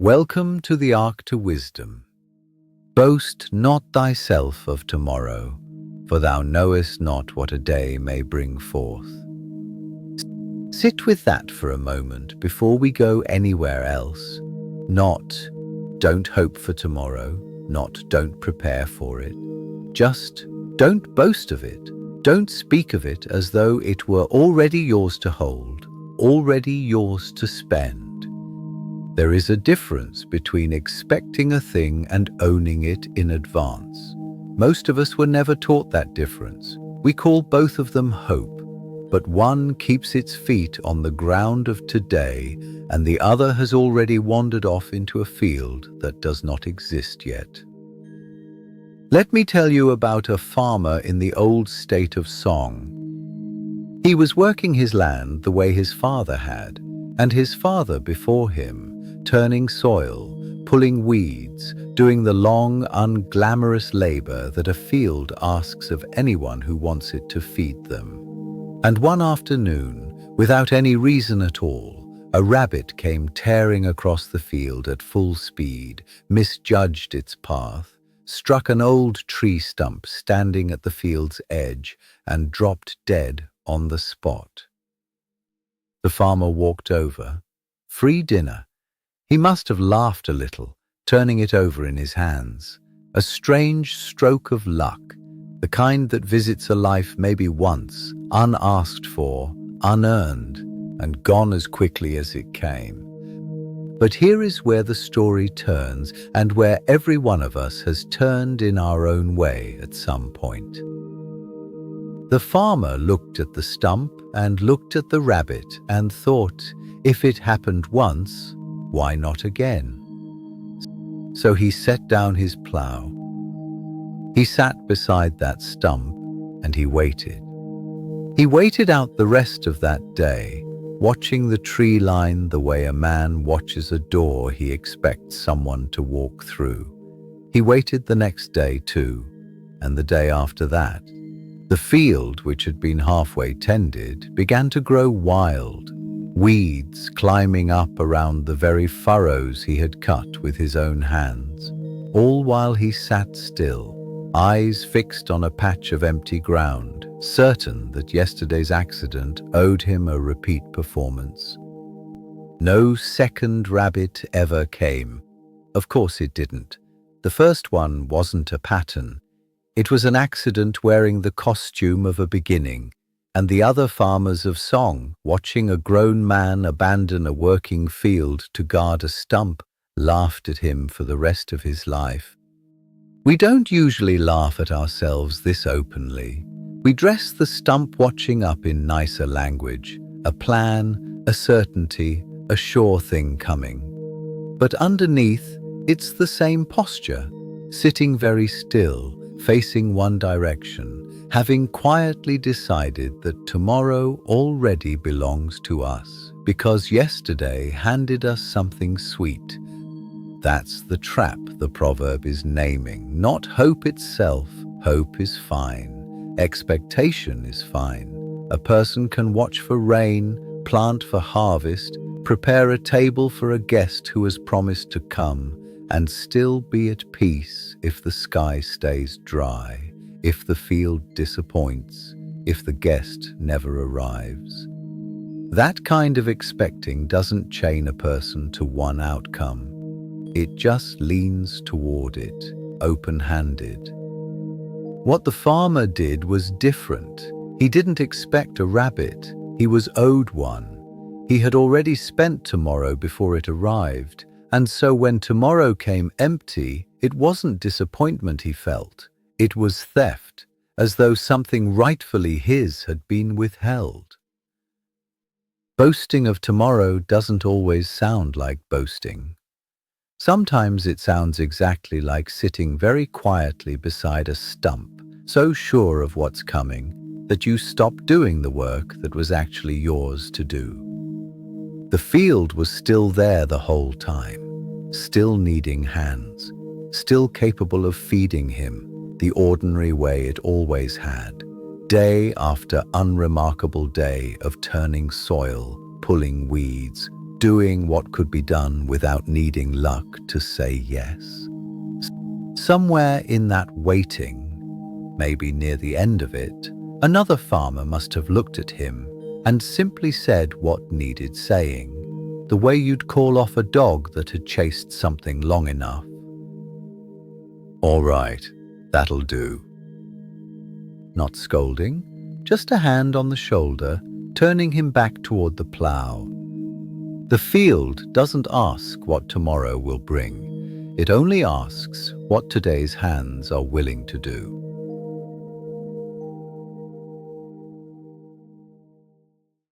Welcome to the Ark to Wisdom. Boast not thyself of tomorrow, for thou knowest not what a day may bring forth. Sit with that for a moment before we go anywhere else. Not, don't hope for tomorrow, not don't prepare for it. Just, don't boast of it. Don't speak of it as though it were already yours to hold, already yours to spend. There is a difference between expecting a thing and owning it in advance. Most of us were never taught that difference. We call both of them hope, but one keeps its feet on the ground of today, and the other has already wandered off into a field that does not exist yet. Let me tell you about a farmer in the old state of song. He was working his land the way his father had, and his father before him, turning soil, pulling weeds, doing the long, unglamorous labor that a field asks of anyone who wants it to feed them. And one afternoon, without any reason at all, a rabbit came tearing across the field at full speed, misjudged its path, struck an old tree stump standing at the field's edge, and dropped dead on the spot. The farmer walked over. Free dinner. He must have laughed a little, turning it over in his hands. A strange stroke of luck, the kind that visits a life maybe once, unasked for, unearned, and gone as quickly as it came. But here is where the story turns, and where every one of us has turned in our own way at some point. The farmer looked at the stump and looked at the rabbit and thought, if it happened once, why not again? So he set down his plow. He sat beside that stump and he waited. He waited out the rest of that day, watching the tree line the way a man watches a door he expects someone to walk through. He waited the next day too, and the day after that. The field, which had been halfway tended, began to grow wild, weeds climbing up around the very furrows he had cut with his own hands, all while he sat still, eyes fixed on a patch of empty ground, certain that yesterday's accident owed him a repeat performance. No second rabbit ever came. Of course it didn't. The first one wasn't a pattern. It was an accident wearing the costume of a beginning, and the other farmers of song, watching a grown man abandon a working field to guard a stump, laughed at him for the rest of his life. We don't usually laugh at ourselves this openly. We dress the stump watching up in nicer language, a plan, a certainty, a sure thing coming. But underneath, it's the same posture, sitting very still, facing one direction, having quietly decided that tomorrow already belongs to us, because yesterday handed us something sweet. That's the trap the proverb is naming. Not hope itself. Hope is fine. Expectation is fine. A person can watch for rain, plant for harvest, prepare a table for a guest who has promised to come, and still be at peace if the sky stays dry, if the field disappoints, if the guest never arrives. That kind of expecting doesn't chain a person to one outcome. It just leans toward it, open-handed. What the farmer did was different. He didn't expect a rabbit. He was owed one. He had already spent tomorrow before it arrived, and so when tomorrow came empty, it wasn't disappointment he felt. It was theft, as though something rightfully his had been withheld. Boasting of tomorrow doesn't always sound like boasting. Sometimes it sounds exactly like sitting very quietly beside a stump, so sure of what's coming that you stop doing the work that was actually yours to do. The field was still there the whole time, still needing hands, still capable of feeding him the ordinary way it always had, day after unremarkable day of turning soil, pulling weeds, doing what could be done without needing luck to say yes. Somewhere in that waiting, maybe near the end of it, another farmer must have looked at him and simply said what needed saying, the way you'd call off a dog that had chased something long enough. "All right, that'll do." Not scolding, just a hand on the shoulder, turning him back toward the plow. The field doesn't ask what tomorrow will bring. It only asks what today's hands are willing to do.